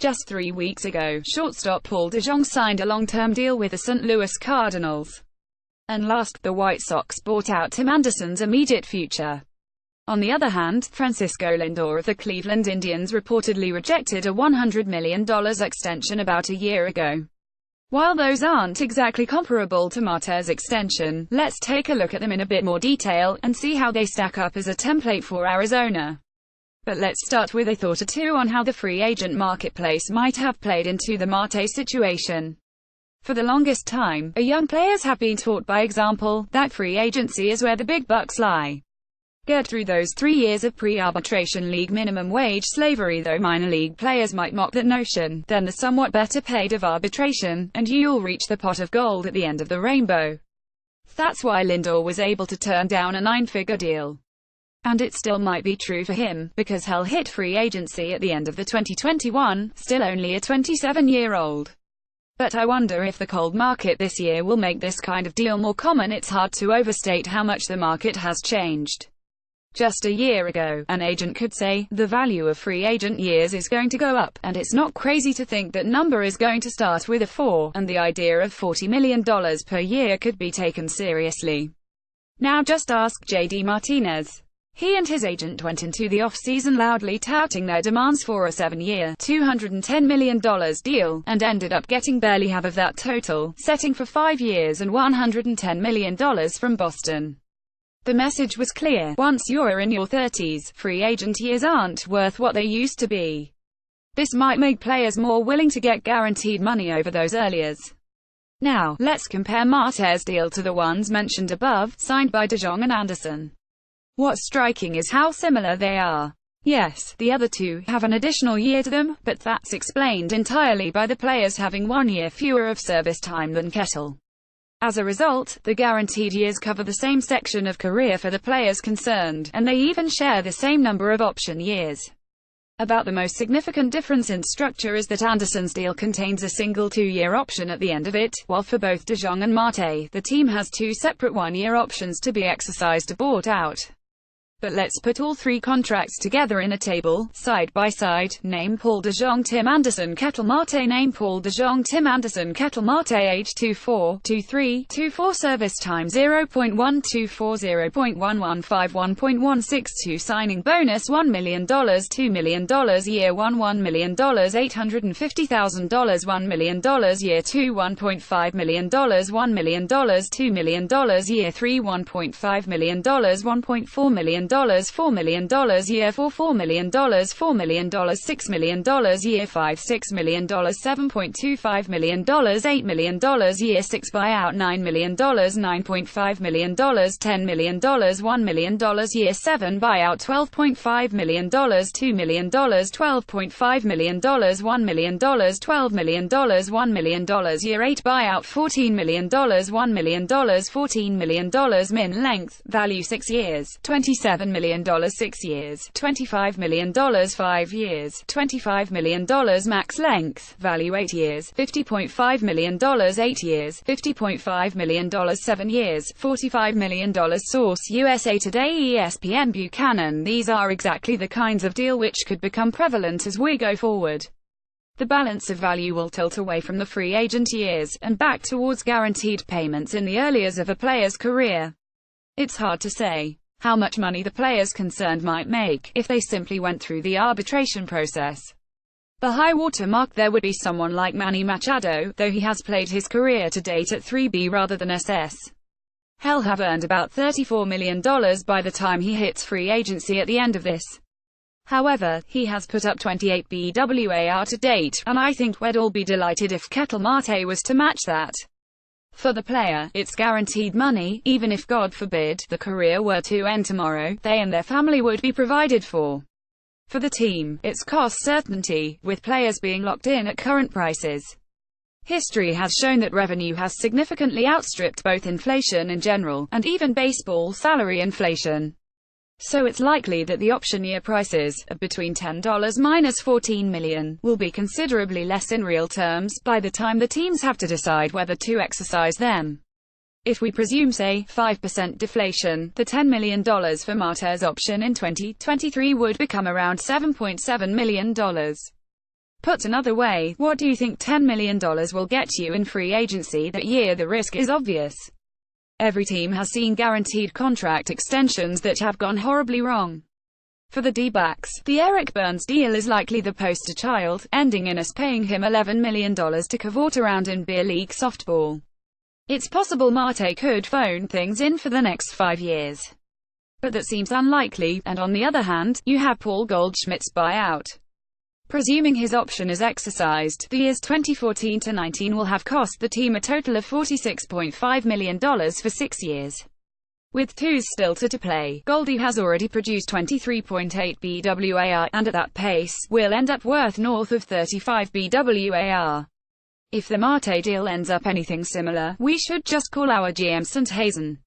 Just 3 weeks ago, shortstop Paul DeJong signed a long-term deal with the St. Louis Cardinals. And last, the White Sox bought out Tim Anderson's immediate future. On the other hand, Francisco Lindor of the Cleveland Indians reportedly rejected a $100 million extension about a year ago. While those aren't exactly comparable to Marte's extension, let's take a look at them in a bit more detail, and see how they stack up as a template for Arizona. But let's start with a thought or two on how the free agent marketplace might have played into the Marte situation. For the longest time, young players have been taught by example, that free agency is where the big bucks lie. Get through those 3 years of pre-arbitration league minimum wage slavery, though minor league players might mock that notion, then the somewhat better paid of arbitration, and you'll reach the pot of gold at the end of the rainbow. That's why Lindor was able to turn down a 9-figure deal. And it still might be true for him, because he'll hit free agency at the end of the 2021, still only a 27-year-old. But I wonder if the cold market this year will make this kind of deal more common. It's hard to overstate how much the market has changed. Just a year ago, an agent could say, the value of free agent years is going to go up, and it's not crazy to think that number is going to start with a 4, and the idea of $40 million per year could be taken seriously. Now just ask J.D. Martinez. He and his agent went into the off-season loudly touting their demands for a 7-year, $210 million deal, and ended up getting barely half of that total, setting for 5 years and $110 million from Boston. The message was clear: once you're in your 30s, free agent years aren't worth what they used to be. This might make players more willing to get guaranteed money over those early years. Now, let's compare Marte's deal to the ones mentioned above, signed by DeJong and Anderson. What's striking is how similar they are. Yes, the other two have an additional year to them, but that's explained entirely by the players having 1 year fewer of service time than Ketel. As a result, the guaranteed years cover the same section of career for the players concerned, and they even share the same number of option years. About the most significant difference in structure is that Anderson's deal contains a single 2-year option at the end of it, while for both DeJong and Marte, the team has 2 separate 1-year options to be exercised or bought out. But let's put all 3 contracts together in a table, side by side. Name Paul DeJong, Tim Anderson, Ketel Marte. Name Paul DeJong, Tim Anderson, Ketel Marte. Age 24, 23, 24. Service time 0.124, 0.115, 1.162. Signing bonus $1 million, $2 million. Year 1, $1 million, $850,000. $1 million. Year 2, $1.5 million, $1 million, $2 million. Year 3, $1.5 million, $1.4 million. $4 million. Year 4, $4 million, $4 million, $6 million. Year 5, $6 million, $7.25 million, $8 million. Year 6, buyout $9 million, $9.5 million, $10 million, $1 million. Year 7, buyout $12.5 million, $2 million, $12.5 million, $1 million, $12 million, $1 million. Year 8, buyout $14 million, $1 million, $14 million. Min length, value 6 years, $27 million 6 years, $25 million 5 years, $25 million max length, value 8 years, $50.5 million 8 years, $50.5 million 7 years, $45 million. Source: USA Today, ESPN. Buchanan. These are exactly the kinds of deal which could become prevalent as we go forward. The balance of value will tilt away from the free agent years, and back towards guaranteed payments in the early years of a player's career. It's hard to say how much money the players concerned might make if they simply went through the arbitration process. The high water mark there would be someone like Manny Machado, though he has played his career to date at 3B rather than SS. He'll have earned about $34 million by the time he hits free agency at the end of this. However, he has put up 28 BWAR to date, and I think we'd all be delighted if Ketel Marte was to match that. For the player, it's guaranteed money. Even if, God forbid, the career were to end tomorrow, they and their family would be provided for. For the team, it's cost certainty, with players being locked in at current prices. History has shown that revenue has significantly outstripped both inflation in general, and even baseball salary inflation. So it's likely that the option year prices, of between $10 minus $14 million, will be considerably less in real terms by the time the teams have to decide whether to exercise them. If we presume, say, 5% deflation, the $10 million for Marte's option in 2023 would become around $7.7 million. Put another way, what do you think $10 million will get you in free agency that year? The risk is obvious. Every team has seen guaranteed contract extensions that have gone horribly wrong. For the D-backs, the Eric Burns deal is likely the poster child, ending in us paying him $11 million to cavort around in beer league softball. It's possible Marte could phone things in for the next 5 years, but that seems unlikely. And on the other hand, you have Paul Goldschmidt's buyout. Presuming his option is exercised, the years 2014 to 19 will have cost the team a total of $46.5 million for 6 years. With 2s still to play, Goldie has already produced 23.8 BWAR, and at that pace, will end up worth north of 35 BWAR. If the Marte deal ends up anything similar, we should just call our GM St. Hazen.